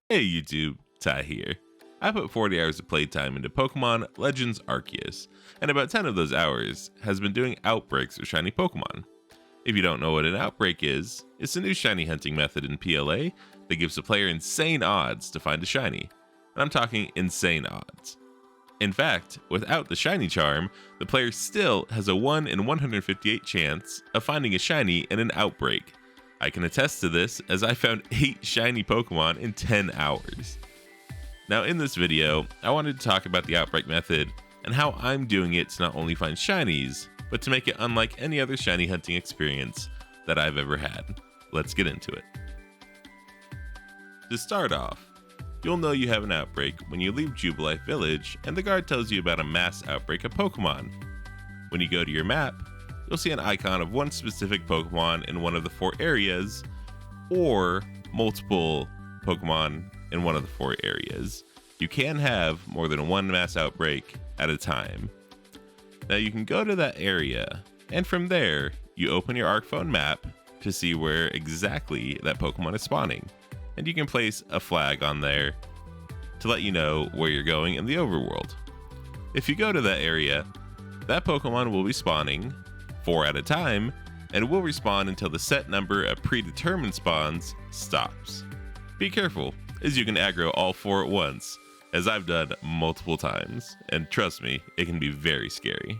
Hey YouTube, Ty here. I put 40 hours of playtime into Pokemon Legends Arceus, and about 10 of those hours has been doing outbreaks or shiny Pokemon. If you don't know what an outbreak is, it's a new shiny hunting method in PLA that gives the player insane odds to find a shiny. And I'm talking insane odds. In fact, without the shiny charm, the player still has a 1 in 158 chance of finding a shiny in an outbreak. I can attest to this as I found 8 shiny Pokemon in 10 hours. Now in this video, I wanted to talk about the Outbreak method and how I'm doing it to not only find shinies, but to make it unlike any other shiny hunting experience that I've ever had. Let's get into it. To start off, you'll know you have an outbreak when you leave Jubilife Village and the guard tells you about a mass outbreak of Pokemon. When you go to your map, you'll see an icon of one specific Pokemon in one of the 4 areas, or multiple Pokemon in one of the 4 areas. You can have more than one mass outbreak at a time. Now you can go to that area, and from there, you open your Arcphone map to see where exactly that Pokemon is spawning. And you can place a flag on there to let you know where you're going in the overworld. If you go to that area, that Pokemon will be spawning 4 at a time, and will respawn until the set number of predetermined spawns stops. Be careful, as you can aggro all 4 at once, as I've done multiple times, and trust me, it can be very scary.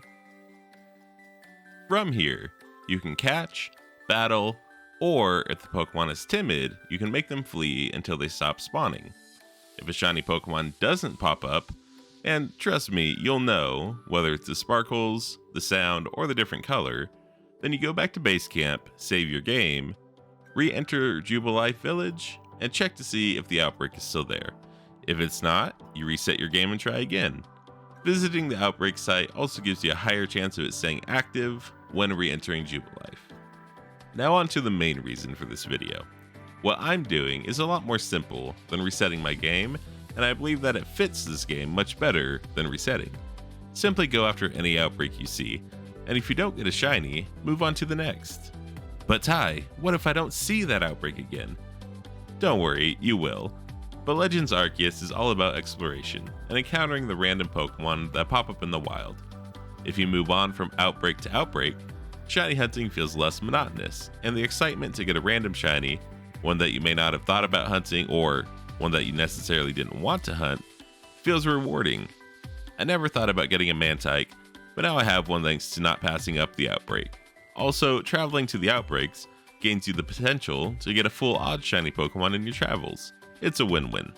From here, you can catch, battle, or if the Pokemon is timid, you can make them flee until they stop spawning. If a shiny Pokemon doesn't pop up, and trust me, you'll know whether it's the sparkles, the sound, or the different color, then you go back to base camp, save your game, re-enter Jubilife Village, and check to see if the outbreak is still there. If it's not, you reset your game and try again. Visiting the outbreak site also gives you a higher chance of it staying active when re-entering Jubilife. Now on to the main reason for this video. What I'm doing is a lot more simple than resetting my game, and I believe that it fits this game much better than resetting. Simply go after any outbreak you see, and if you don't get a shiny, move on to the next. But Ty, what if I don't see that outbreak again? Don't worry, you will. But Legends Arceus is all about exploration and encountering the random Pokemon that pop up in the wild. If you move on from outbreak to outbreak, shiny hunting feels less monotonous, and the excitement to get a random shiny, one that you may not have thought about hunting or one that you necessarily didn't want to hunt, feels rewarding. I never thought about getting a Mantike, but now I have one thanks to not passing up the outbreak. Also, traveling to the outbreaks gains you the potential to get a full odd shiny Pokemon in your travels. It's a win-win.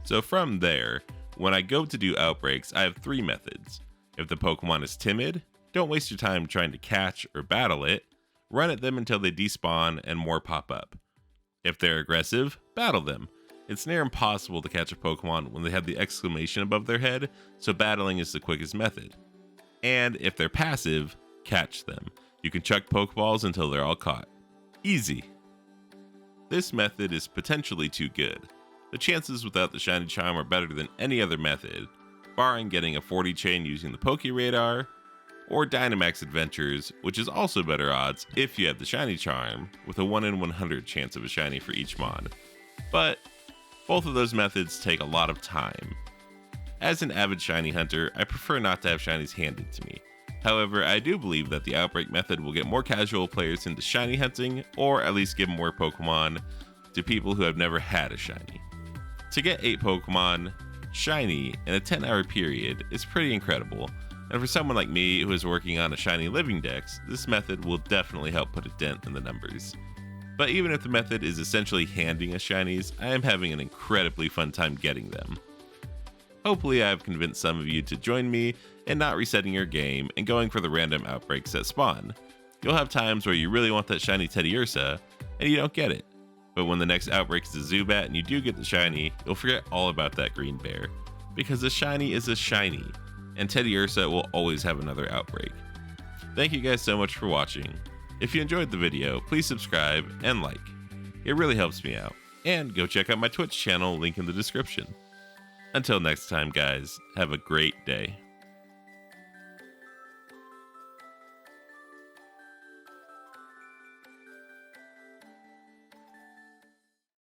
So from there, when I go to do outbreaks, I have 3 methods. If the Pokemon is timid, don't waste your time trying to catch or battle it, run at them until they despawn and more pop up. If they're aggressive, battle them. It's near impossible to catch a Pokemon when they have the exclamation above their head, so battling is the quickest method. And if they're passive, catch them. You can chuck Pokeballs until they're all caught. Easy. This method is potentially too good. The chances without the shiny charm are better than any other method, barring getting a 40 chain using the Poke Radar, or Dynamax Adventures, which is also better odds if you have the shiny charm, with a 1 in 100 chance of a shiny for each mon. But both of those methods take a lot of time. As an avid shiny hunter, I prefer not to have shinies handed to me. However, I do believe that the Outbreak method will get more casual players into shiny hunting, or at least give more Pokemon to people who have never had a shiny. To get 8 Pokemon shiny in a 10-hour period is pretty incredible, and for someone like me who is working on a shiny living dex, this method will definitely help put a dent in the numbers. But even if the method is essentially handing us shinies, I am having an incredibly fun time getting them. Hopefully I have convinced some of you to join me in not resetting your game and going for the random outbreaks that spawn. You'll have times where you really want that shiny Teddiursa, and you don't get it. But when the next outbreak is a Zubat and you do get the shiny, you'll forget all about that green bear. Because a shiny is a shiny, and Teddiursa will always have another outbreak. Thank you guys so much for watching. If you enjoyed the video, please subscribe and like. It really helps me out. And go check out my Twitch channel, link in the description. Until next time guys, have a great day.